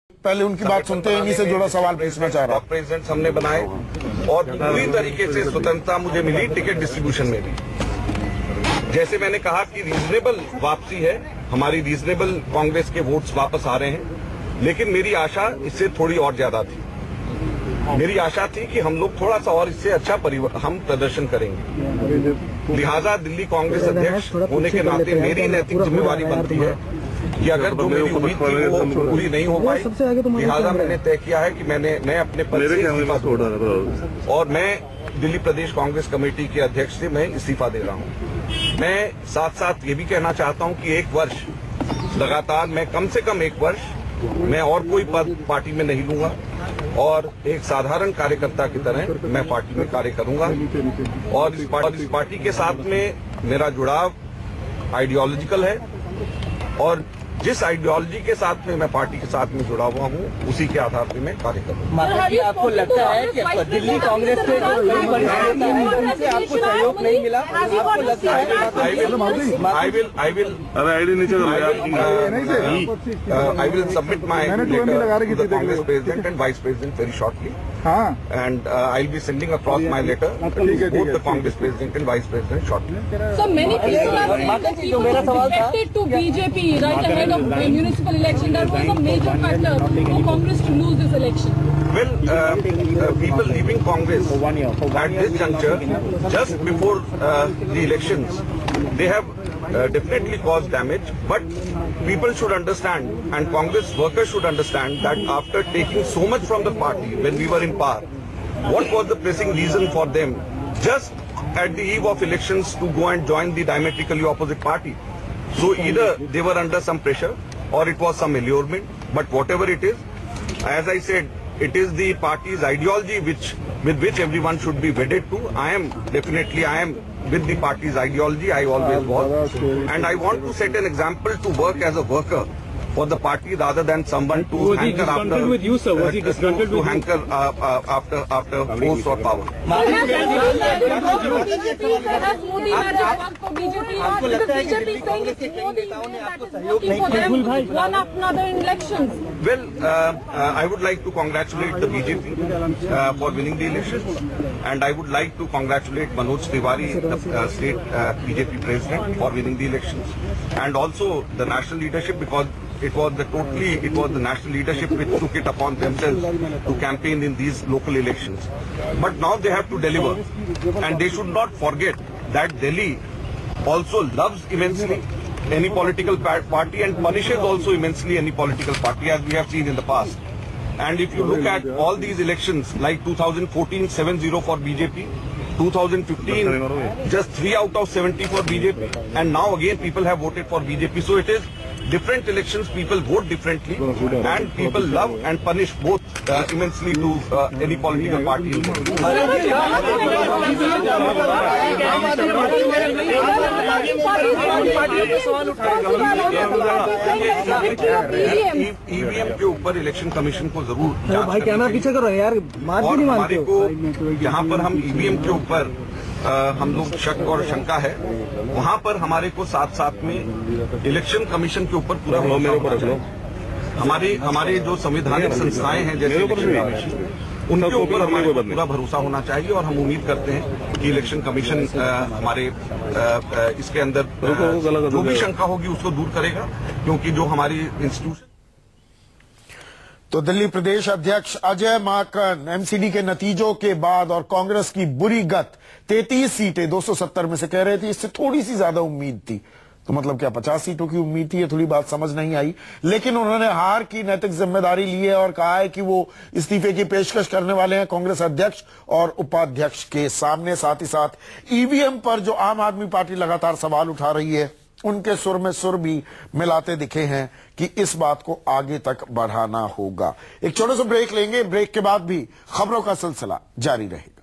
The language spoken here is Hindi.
पहले उनकी बात सुनते हैं, इन्हीं से जुड़ा सवाल पूछना चाह रहा हूँ। प्रेसिडेंट हमने बनाए और पूरी तरीके से स्वतंत्रता मुझे मिली टिकट डिस्ट्रीब्यूशन में भी। जैसे मैंने कहा कि रीजनेबल वापसी है, हमारी रीजनेबल कांग्रेस के वोट्स वापस आ रहे हैं, लेकिन मेरी आशा इससे थोड़ी और ज्यादा थी। मेरी आशा थी कि हम लोग थोड़ा सा और इससे अच्छा हम प्रदर्शन करेंगे। लिहाजा दिल्ली कांग्रेस अध्यक्ष होने के नाते मेरी नैतिक जिम्मेवारी बनती है कि अगर जो मेरी उम्मीद थी वो पूरी नहीं हो पाई, लिहाजा मैंने तय किया है कि मैं अपने पद से इस्तीफा दूंगा और मैं दिल्ली प्रदेश कांग्रेस कमेटी के अध्यक्ष से मैं इस्तीफा दे रहा हूं। मैं साथ साथ ये भी कहना चाहता हूं कि 1 वर्ष लगातार मैं कम से कम 1 वर्ष मैं और कोई पद पार्टी में नहीं लूंगा और एक साधारण कार्यकर्ता की तरह मैं पार्टी में कार्य करूंगा और इस पार्टी के साथ में मेरा जुड़ाव आइडियोलॉजिकल है और जिस आइडियोलॉजी के साथ में मैं पार्टी के साथ में जुड़ा हुआ हूँ उसी के आधार पर मैं कार्य करूँगा। माता जी, आपको लगता है कि दिल्ली कांग्रेस से उनसे आपको सहयोग नहीं मिला? आपको लगता है I will submit my letter to the Congress President and Vice President very shortly. And I'll be sending across my letter to both the Congress President and Vice President shortly. So many people are saying that people defected to BJP right ahead of municipal election. That was a major factor for Congress to lose this election. Well, people leaving Congress at this juncture, just before the elections, they have definitely caused damage, but people should understand and Congress workers should understand that after taking so much from the party when we were in power, what was the pressing reason for them just at the eve of elections to go and join the diametrically opposite party? So either they were under some pressure or it was some allurement, but whatever it is, as I said, it is the party's ideology with which everyone should be wedded to. I am with the party's ideology, I always was, and I want to set an example to work as a worker for the party rather than someone to hanker after with you, sir? Was he disgruntled to hanker after force or power. आपको लगता है कि दिल्ली कांग्रेस के कई नेताओं ने आपको सहयोग नहीं किया? One after another in elections. Well, I would like to congratulate the BJP for winning the elections, and I would like to congratulate Manoj Tiwari, the state BJP president, for winning the elections, and also the national leadership, because it was the national leadership which took it upon themselves to campaign in these local elections. But now they have to deliver, and they should not forget that Delhi also loves immensely any political party and punishes also immensely any political party, as we have seen in the past. And if you look at all these elections, like 2014, 7-0 for BJP, 2015, just 3 out of 70 for BJP, and now again people have voted for BJP. So it is different elections, people vote differently, and people love and punish both immensely to any political party. EVM के ऊपर इलेक्शन कमीशन को जरूर भाई कहना पीछे करो यार, और हमारे को जहाँ पर हम ईवीएम के ऊपर हम लोग शक और शंका है, वहाँ पर हमारे को साथ साथ में इलेक्शन कमीशन के ऊपर पूरा हमारे जो संवैधानिक संस्थाएं हैं जैसे इलेक्शन कमीशन, उनके ऊपर हमारे को पूरा भरोसा होना चाहिए और हम उम्मीद करते हैं कि इलेक्शन कमीशन हमारे इसके अंदर जो भी शंका होगी उसको दूर करेगा, क्योंकि जो हमारी इंस्टीट्यूशन। तो दिल्ली प्रदेश अध्यक्ष अजय माकन एमसीडी के नतीजों के बाद और कांग्रेस की बुरी गत 33 सीटें 270 में से कह रहे थे इससे थोड़ी सी ज्यादा उम्मीद थी, तो मतलब क्या 50 सीटों की उम्मीद थी, ये थोड़ी बात समझ नहीं आई। लेकिन उन्होंने हार की नैतिक जिम्मेदारी ली है और कहा है कि वो इस्तीफे की पेशकश करने वाले हैं कांग्रेस अध्यक्ष और उपाध्यक्ष के सामने। साथ ही साथ ईवीएम पर जो आम आदमी पार्टी लगातार सवाल उठा रही है, उनके सुर में सुर भी मिलाते दिखे हैं कि इस बात को आगे तक बढ़ाना होगा। एक छोटे से ब्रेक लेंगे, ब्रेक के बाद भी खबरों का सिलसिला जारी रहेगा।